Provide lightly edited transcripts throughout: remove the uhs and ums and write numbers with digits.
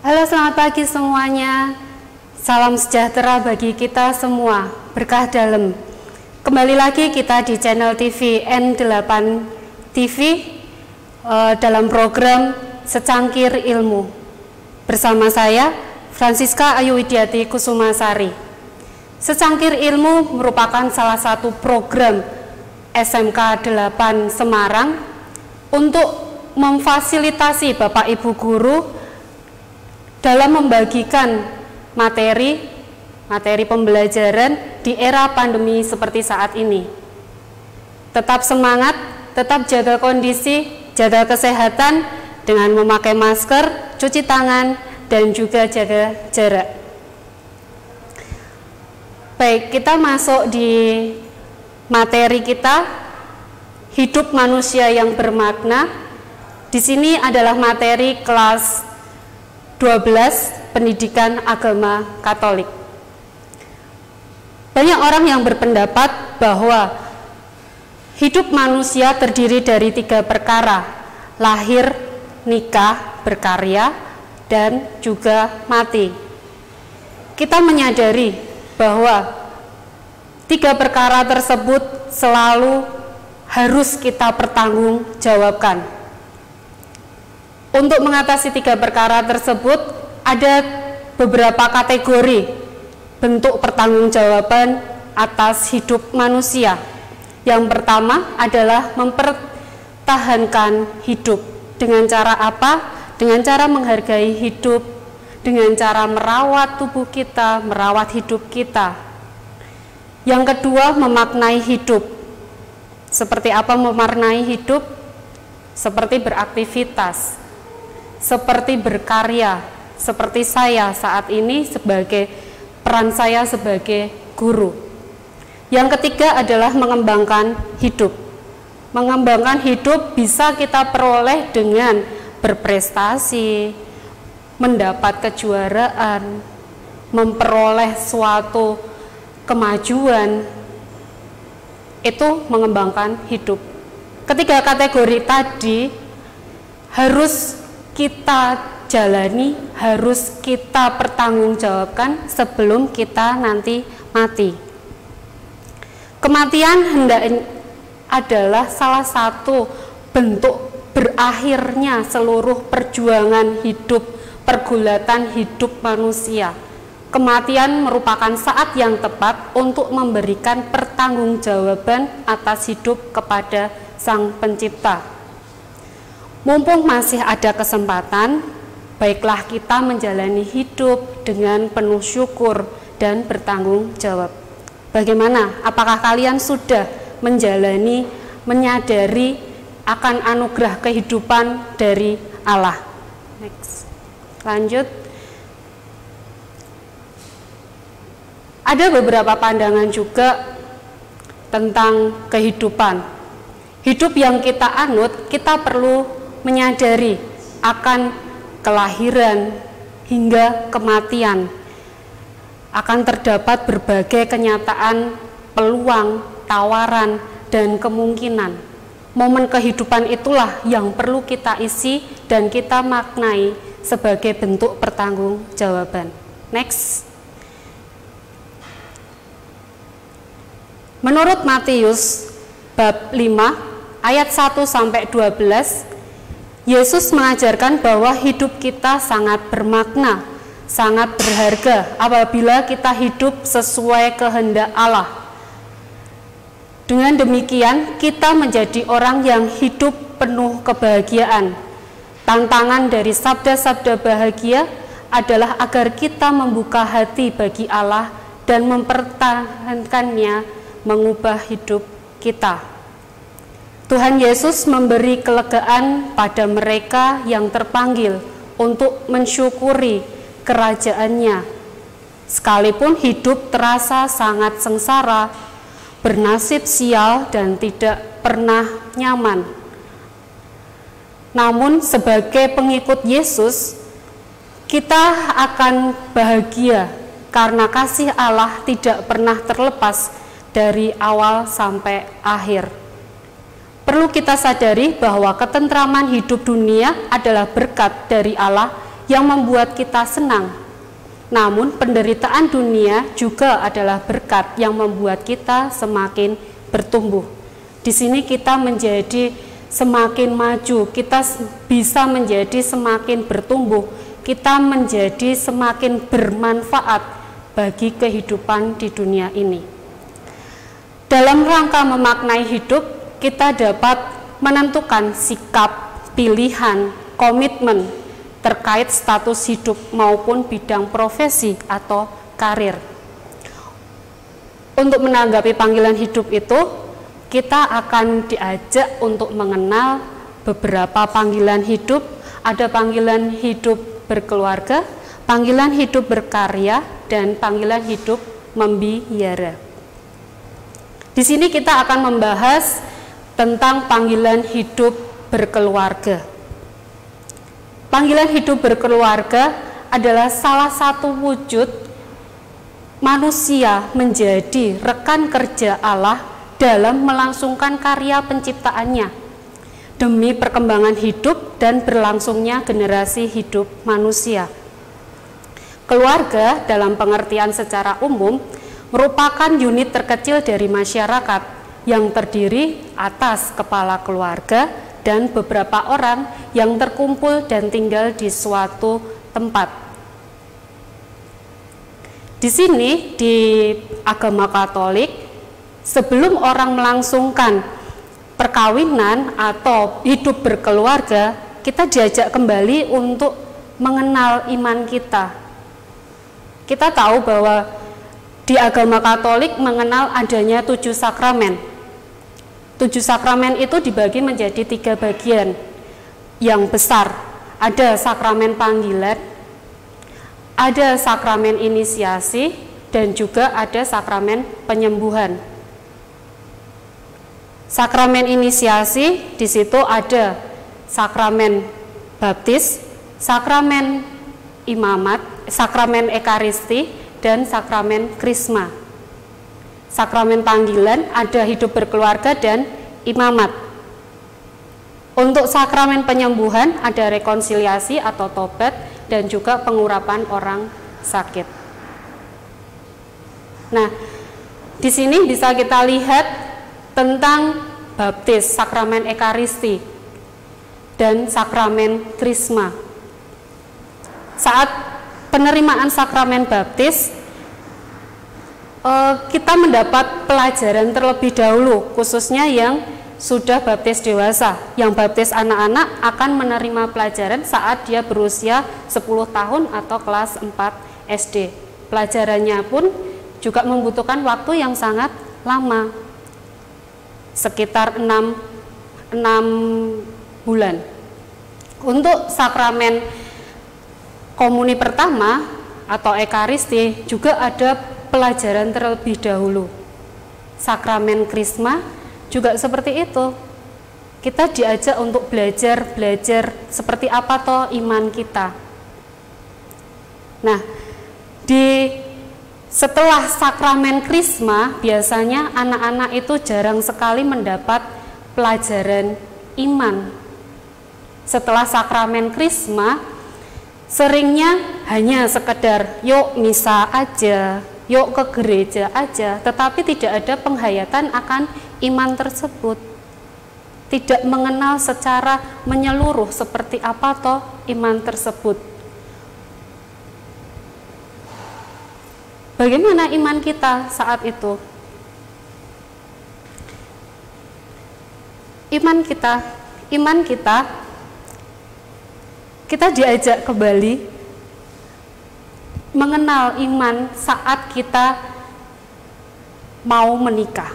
Halo, selamat pagi semuanya. Salam sejahtera bagi kita semua, berkah dalam. Kembali lagi kita di channel TV N8 TV dalam program Secangkir Ilmu. Bersama saya, Francisca Ayu Widiati Kusumasari. Secangkir Ilmu merupakan salah satu program SMK 8 Semarang untuk memfasilitasi Bapak Ibu Guru dalam membagikan materi pembelajaran di era pandemi seperti saat ini. Tetap semangat, tetap jaga kondisi, jaga kesehatan dengan memakai masker, cuci tangan, dan juga jaga jarak. Baik, kita masuk di materi kita, hidup manusia yang bermakna. Di sini adalah materi kelas 12 Pendidikan Agama Katolik. Banyak orang yang berpendapat bahwa hidup manusia terdiri dari 3 perkara: lahir, nikah, berkarya, dan juga mati. Kita menyadari bahwa 3 perkara tersebut selalu harus kita pertanggungjawabkan. Untuk mengatasi 3 perkara tersebut, ada beberapa kategori bentuk pertanggungjawaban atas hidup manusia. Yang pertama adalah mempertahankan hidup. Dengan cara apa? Dengan cara menghargai hidup, dengan cara merawat tubuh kita, merawat hidup kita. Yang kedua, memaknai hidup. Seperti apa memaknai hidup? Seperti beraktivitas, seperti berkarya, seperti saya saat ini sebagai peran saya sebagai guru. Yang ketiga adalah mengembangkan hidup. Mengembangkan hidup bisa kita peroleh dengan berprestasi, mendapat kejuaraan, memperoleh suatu kemajuan. Itu mengembangkan hidup. Ketiga kategori tadi harus kita jalani, harus kita pertanggungjawabkan sebelum kita nanti mati. Kematian adalah salah satu bentuk berakhirnya seluruh perjuangan hidup, pergulatan hidup manusia. Kematian merupakan saat yang tepat untuk memberikan pertanggungjawaban atas hidup kepada Sang Pencipta. Mumpung masih ada kesempatan, baiklah kita menjalani hidup dengan penuh syukur dan bertanggung jawab. Bagaimana? Apakah kalian sudah menjalani, menyadari akan anugerah kehidupan dari Allah? Next. Lanjut. Ada beberapa pandangan juga tentang kehidupan. Hidup yang kita anut, kita perlu menyadari akan kelahiran hingga kematian. Akan terdapat berbagai kenyataan, peluang, tawaran, dan kemungkinan. Momen kehidupan itulah yang perlu kita isi dan kita maknai sebagai bentuk pertanggungjawaban. Next. Menurut Matius bab 5 ayat 1-12, Yesus mengajarkan bahwa hidup kita sangat bermakna, sangat berharga apabila kita hidup sesuai kehendak Allah. Dengan demikian, kita menjadi orang yang hidup penuh kebahagiaan. Tantangan dari sabda-sabda bahagia adalah agar kita membuka hati bagi Allah dan mempertahankannya, mengubah hidup kita. Tuhan Yesus memberi kelegaan pada mereka yang terpanggil untuk mensyukuri kerajaannya. Sekalipun hidup terasa sangat sengsara, bernasib sial dan tidak pernah nyaman. Namun sebagai pengikut Yesus, kita akan bahagia karena kasih Allah tidak pernah terlepas dari awal sampai akhir. Perlu kita sadari bahwa ketentraman hidup dunia adalah berkat dari Allah yang membuat kita senang. Namun penderitaan dunia juga adalah berkat yang membuat kita semakin bertumbuh. Di sini kita menjadi semakin maju, kita bisa menjadi semakin bertumbuh, kita menjadi semakin bermanfaat bagi kehidupan di dunia ini. Dalam rangka memaknai hidup, kita dapat menentukan sikap, pilihan, komitmen terkait status hidup maupun bidang profesi atau karir. Untuk menanggapi panggilan hidup itu, kita akan diajak untuk mengenal beberapa panggilan hidup. Ada panggilan hidup berkeluarga, panggilan hidup berkarya, dan panggilan hidup membiara. Di sini kita akan membahas tentang panggilan hidup berkeluarga. Panggilan hidup berkeluarga adalah salah satu wujud manusia menjadi rekan kerja Allah dalam melangsungkan karya penciptaannya demi perkembangan hidup dan berlangsungnya generasi hidup manusia. Keluarga dalam pengertian secara umum merupakan unit terkecil dari masyarakat yang terdiri atas kepala keluarga dan beberapa orang yang terkumpul dan tinggal di suatu tempat. Di sini di agama Katolik, sebelum orang melangsungkan perkawinan atau hidup berkeluarga, kita diajak kembali untuk mengenal iman kita. Kita tahu bahwa di agama Katolik mengenal adanya 7 sakramen. 7 sakramen itu dibagi menjadi 3 bagian yang besar. Ada sakramen panggilan, ada sakramen inisiasi, dan juga ada sakramen penyembuhan. Sakramen inisiasi di situ ada sakramen baptis, sakramen imamat, sakramen ekaristi, dan sakramen krisma. Sakramen panggilan ada hidup berkeluarga dan imamat. Untuk sakramen penyembuhan ada rekonsiliasi atau tobat dan juga pengurapan orang sakit. Nah, di sini bisa kita lihat tentang baptis, sakramen ekaristi, dan sakramen krisma. Saat penerimaan sakramen baptis, kita mendapat pelajaran terlebih dahulu, khususnya yang sudah baptis dewasa. Yang baptis anak-anak akan menerima pelajaran saat dia berusia 10 tahun atau kelas 4 SD. Pelajarannya pun juga membutuhkan waktu yang sangat lama, sekitar 6 bulan. Untuk sakramen komuni pertama atau ekaristi juga ada pelajaran terlebih dahulu. Sakramen krisma juga seperti itu. Kita diajak untuk belajar seperti apa toh iman kita. Nah, setelah sakramen krisma biasanya anak-anak itu jarang sekali mendapat pelajaran iman. Setelah sakramen krisma seringnya hanya sekedar yuk misa aja, yuk ke gereja aja, tetapi tidak ada penghayatan akan iman tersebut. Tidak mengenal secara menyeluruh seperti apa toh iman tersebut. Bagaimana iman kita saat itu? Iman kita diajak kembali mengenal iman saat kita mau menikah,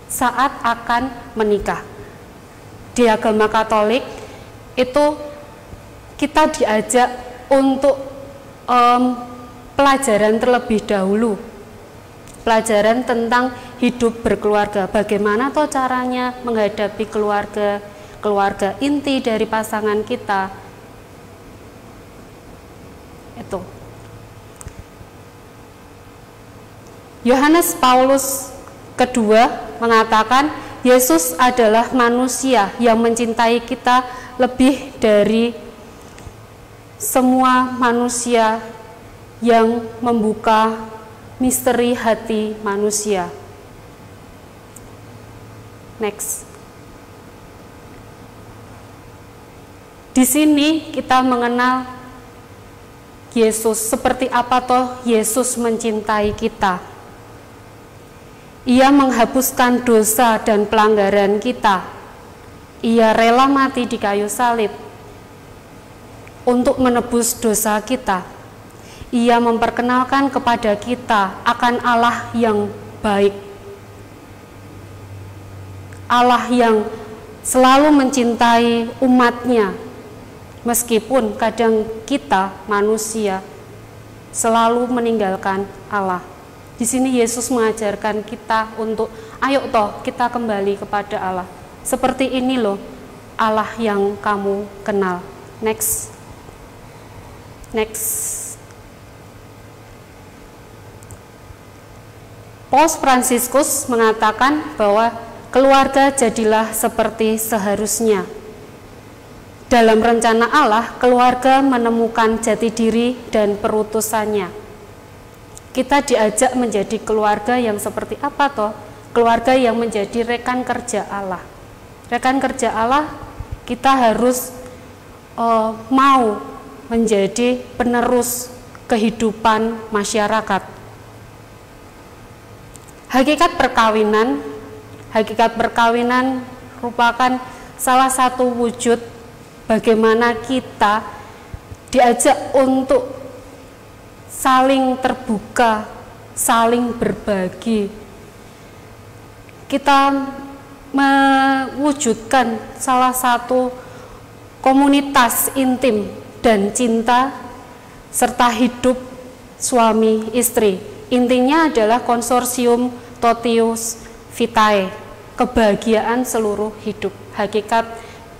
saat akan menikah. Di agama Katolik itu kita diajak untuk pelajaran terlebih dahulu, pelajaran tentang hidup berkeluarga, bagaimana toh caranya menghadapi keluarga inti dari pasangan kita. Itu Yohanes Paulus kedua mengatakan Yesus adalah manusia yang mencintai kita lebih dari semua manusia yang membuka misteri hati manusia. Next. Di sini kita mengenal Yesus, seperti apa toh Yesus mencintai kita. Ia menghapuskan dosa dan pelanggaran kita. Ia rela mati di kayu salib untuk menebus dosa kita. Ia memperkenalkan kepada kita akan Allah yang baik, Allah yang selalu mencintai umatnya. Meskipun kadang kita manusia selalu meninggalkan Allah. Di sini Yesus mengajarkan kita untuk ayo toh kita kembali kepada Allah. Seperti ini loh Allah yang kamu kenal. Next. Paus Fransiskus mengatakan bahwa keluarga jadilah seperti seharusnya. Dalam rencana Allah, keluarga menemukan jati diri dan perutusannya. Kita diajak menjadi keluarga yang seperti apa toh? Keluarga yang menjadi rekan kerja Allah. Rekan kerja Allah, kita harus mau menjadi penerus kehidupan masyarakat. Hakikat perkawinan merupakan salah satu wujud bagaimana kita diajak untuk saling terbuka, saling berbagi. Kita mewujudkan salah satu komunitas intim dan cinta serta hidup suami istri. Intinya adalah konsorsium totius vitae, kebahagiaan seluruh hidup. Hakikat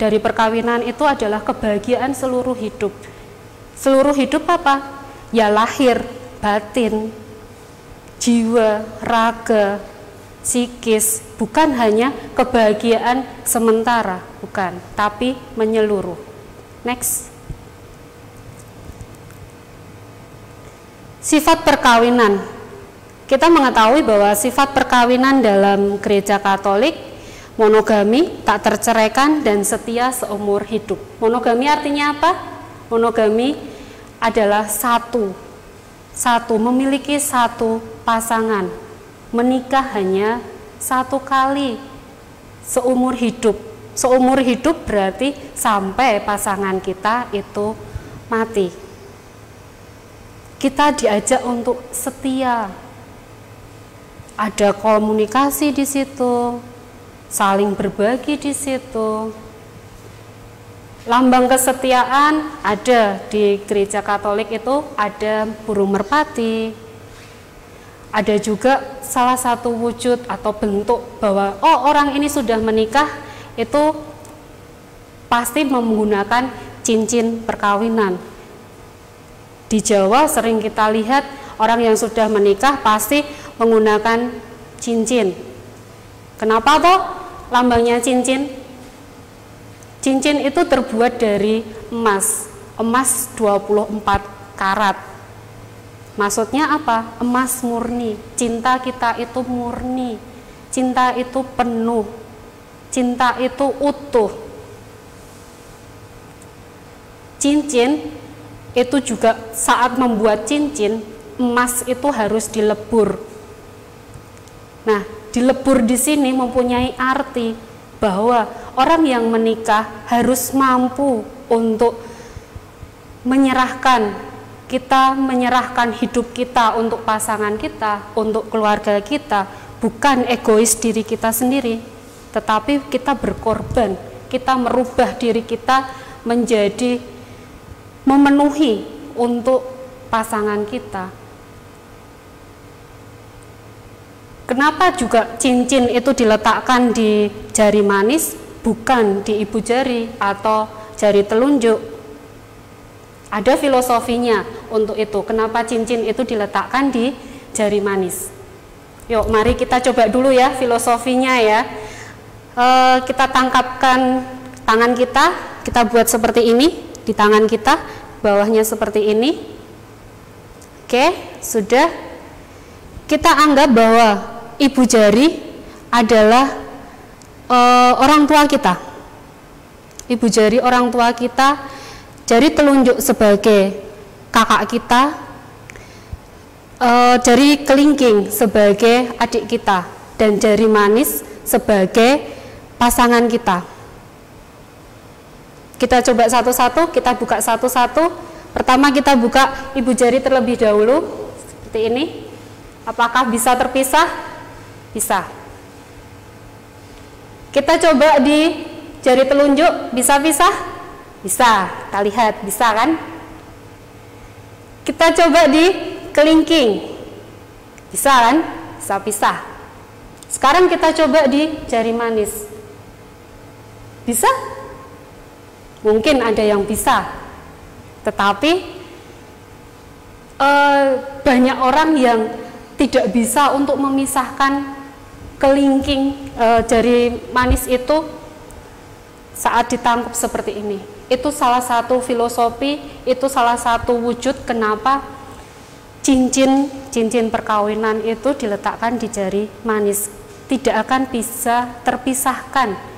dari perkawinan itu adalah kebahagiaan seluruh hidup. Seluruh hidup apa? Ya lahir, batin, jiwa, raga, psikis. Bukan hanya kebahagiaan sementara, bukan, tapi menyeluruh. Next. Sifat perkawinan. Kita mengetahui bahwa sifat perkawinan dalam Gereja Katolik monogami, tak terceraikan, dan setia seumur hidup. Monogami artinya apa? Monogami adalah satu, memiliki satu pasangan, menikah hanya satu kali seumur hidup. Seumur hidup berarti sampai pasangan kita itu mati. Kita diajak untuk setia. Ada komunikasi di situ, saling berbagi di situ. Lambang kesetiaan ada di Gereja Katolik itu ada burung merpati. Ada juga salah satu wujud atau bentuk bahwa orang ini sudah menikah itu pasti menggunakan cincin perkawinan. Di Jawa sering kita lihat orang yang sudah menikah pasti menggunakan cincin. Kenapa toh lambangnya cincin? Cincin itu terbuat dari emas 24 karat. Maksudnya apa? Emas murni. Cinta kita itu murni. Cinta itu penuh. Cinta itu utuh. Cincin itu juga saat membuat cincin, emas itu harus dilebur. Nah, dilebur di sini mempunyai arti bahwa orang yang menikah harus mampu untuk menyerahkan hidup kita untuk pasangan kita, untuk keluarga kita, bukan egois diri kita sendiri, tetapi kita berkorban, kita merubah diri kita menjadi memenuhi untuk pasangan kita. Kenapa juga cincin itu diletakkan di jari manis, bukan di ibu jari atau jari telunjuk? Ada filosofinya untuk itu. Kenapa cincin itu diletakkan di jari manis? Yuk, mari kita coba dulu ya filosofinya ya. Kita tangkapkan tangan kita buat seperti ini di tangan kita. bawahnya seperti ini. Oke, sudah. Kita anggap bahwa ibu jari adalah orang tua kita. Ibu jari orang tua kita, jari telunjuk sebagai kakak kita, jari kelingking sebagai adik kita, dan jari manis sebagai pasangan kita. Kita coba satu-satu, kita buka satu-satu. Pertama kita buka ibu jari terlebih dahulu, seperti ini. Apakah bisa terpisah? Bisa. Kita coba di jari telunjuk, bisa pisah? Bisa, kita lihat, bisa kan? Kita coba di kelingking, bisa kan? Bisa pisah. Sekarang kita coba di jari manis, bisa? Mungkin ada yang bisa, tetapi banyak orang yang tidak bisa untuk memisahkan kelingking jari manis itu saat ditangkap seperti ini. Itu salah satu filosofi, itu salah satu wujud kenapa cincin perkawinan itu diletakkan di jari manis. Tidak akan bisa terpisahkan.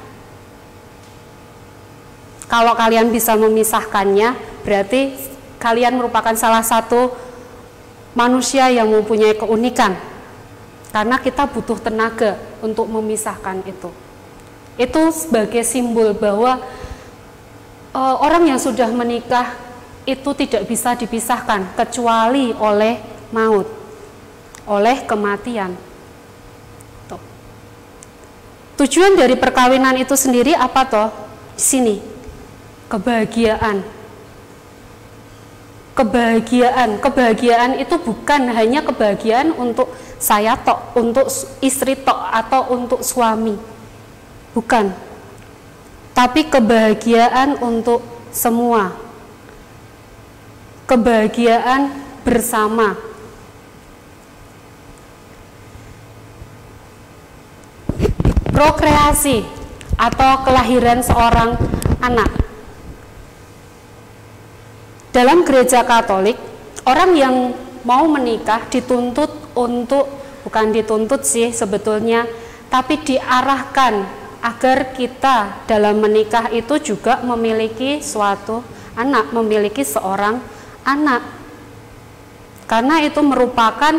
Kalau kalian bisa memisahkannya, berarti kalian merupakan salah satu manusia yang mempunyai keunikan. Karena kita butuh tenaga untuk memisahkan itu. Itu sebagai simbol bahwa orang yang sudah menikah itu tidak bisa dipisahkan kecuali oleh maut, oleh kematian. Tuh. Tujuan dari perkawinan itu sendiri apa toh? Di sini. Kebahagiaan. Kebahagiaan itu bukan hanya kebahagiaan untuk saya tok, untuk istri tok, atau untuk suami. Bukan. Tapi kebahagiaan untuk semua. Kebahagiaan bersama. Prokreasi atau kelahiran seorang anak. Dalam gereja Katolik, orang yang mau menikah dituntut untuk, bukan dituntut sih sebetulnya, tapi diarahkan agar kita dalam menikah itu juga memiliki suatu anak, memiliki seorang anak. Karena itu merupakan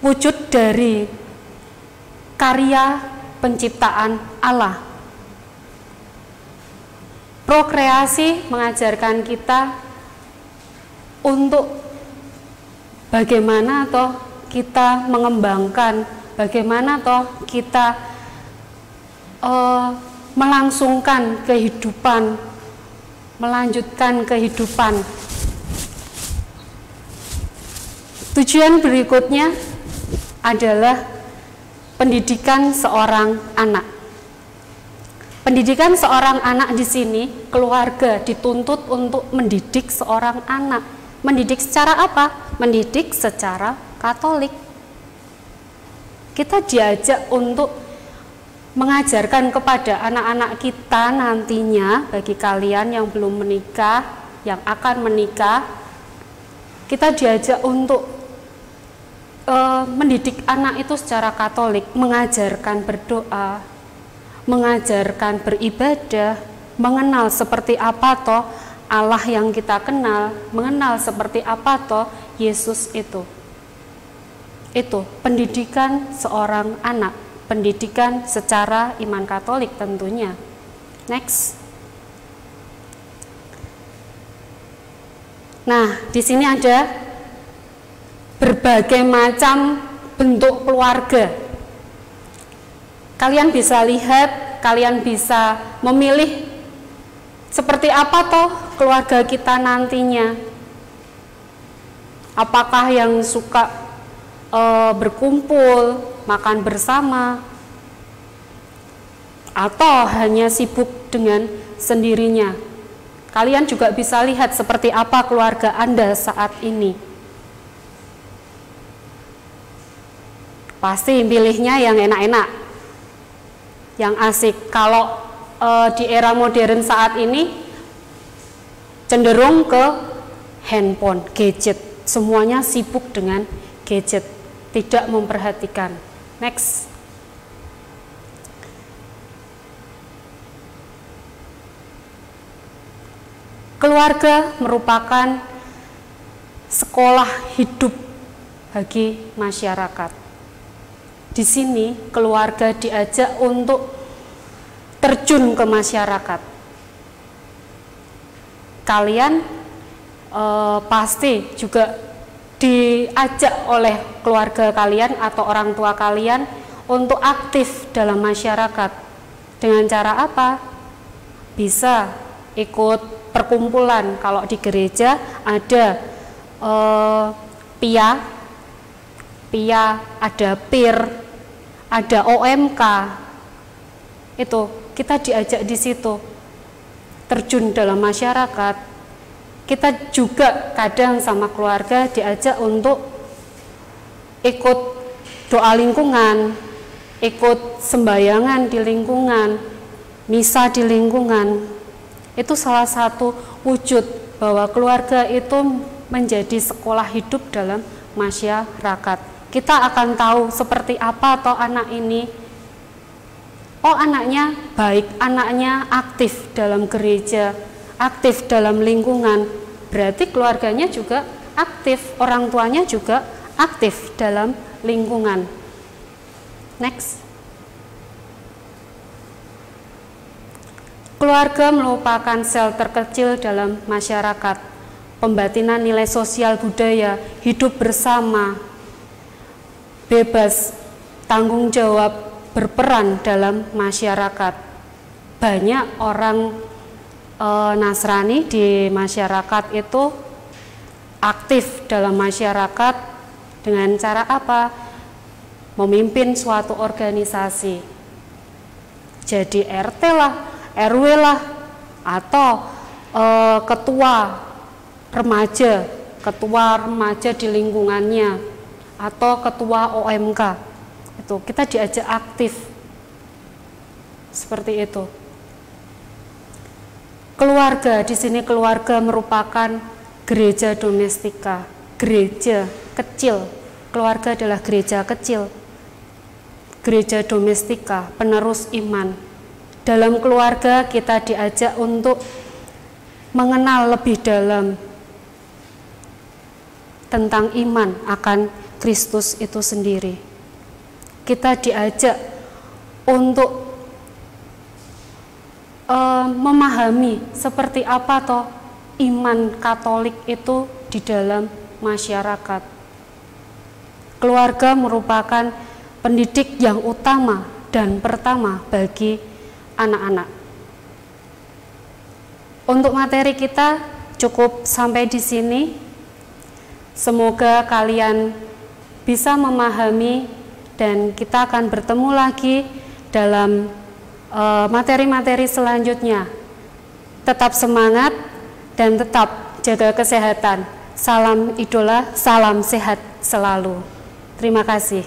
wujud dari karya penciptaan Allah. Prokreasi mengajarkan kita untuk bagaimana toh kita mengembangkan, bagaimana toh kita melangsungkan kehidupan, melanjutkan kehidupan. Tujuan berikutnya adalah pendidikan seorang anak. Pendidikan seorang anak di sini, keluarga dituntut untuk mendidik seorang anak. Mendidik secara apa? Mendidik secara Katolik. Kita diajak untuk mengajarkan kepada anak-anak kita nantinya, bagi kalian yang belum menikah, yang akan menikah, kita diajak untuk mendidik anak itu secara Katolik, mengajarkan berdoa, mengajarkan beribadah, mengenal seperti apa toh Allah yang kita kenal, mengenal seperti apa toh Yesus itu. Itu pendidikan seorang anak, pendidikan secara iman Katolik tentunya. Next. Nah, di sini ada berbagai macam bentuk keluarga. Kalian bisa lihat, kalian bisa memilih seperti apa toh keluarga kita nantinya. Apakah yang suka berkumpul, makan bersama, atau hanya sibuk dengan sendirinya. Kalian juga bisa lihat seperti apa keluarga Anda saat ini. Pasti pilihnya yang enak-enak, yang asik. Kalau di era modern saat ini, cenderung ke handphone, gadget. Semuanya sibuk dengan gadget, tidak memperhatikan. Next. Keluarga merupakan sekolah hidup bagi masyarakat. Di sini keluarga diajak untuk terjun ke masyarakat. Kalian pasti juga diajak oleh keluarga kalian atau orang tua kalian untuk aktif dalam masyarakat. Dengan cara apa? Bisa ikut perkumpulan. Kalau di gereja ada PIA, ada PIR, ada OMK. Itu kita diajak di situ terjun dalam masyarakat. Kita juga kadang sama keluarga diajak untuk ikut doa lingkungan, ikut sembayangan di lingkungan, misa di lingkungan. Itu salah satu wujud bahwa keluarga itu menjadi sekolah hidup dalam masyarakat. Kita akan tahu seperti apa toh anak ini. Oh, anaknya baik, anaknya aktif dalam gereja, aktif dalam lingkungan. Berarti keluarganya juga aktif, orang tuanya juga aktif dalam lingkungan. Next. Keluarga merupakan sel terkecil dalam masyarakat. Pembatinan nilai sosial budaya, hidup bersama, bebas, tanggung jawab, berperan dalam masyarakat. Banyak orang Nasrani di masyarakat itu aktif dalam masyarakat dengan cara apa? Memimpin suatu organisasi. Jadi RT lah, RW lah, atau ketua remaja di lingkungannya, atau ketua OMK. Itu kita diajak aktif seperti itu. Keluarga, di sini keluarga merupakan gereja domestika, gereja kecil. Keluarga adalah gereja kecil, gereja domestika, penerus iman. Dalam keluarga kita diajak untuk mengenal lebih dalam tentang iman akan Kristus itu sendiri. Kita diajak untuk memahami seperti apa toh iman Katolik itu di dalam masyarakat. Keluarga merupakan pendidik yang utama dan pertama bagi anak-anak. Untuk materi kita cukup sampai di sini. Semoga kalian bisa memahami dan kita akan bertemu lagi dalam materi-materi selanjutnya. Tetap semangat dan tetap jaga kesehatan. Salam idola, salam sehat selalu. Terima kasih.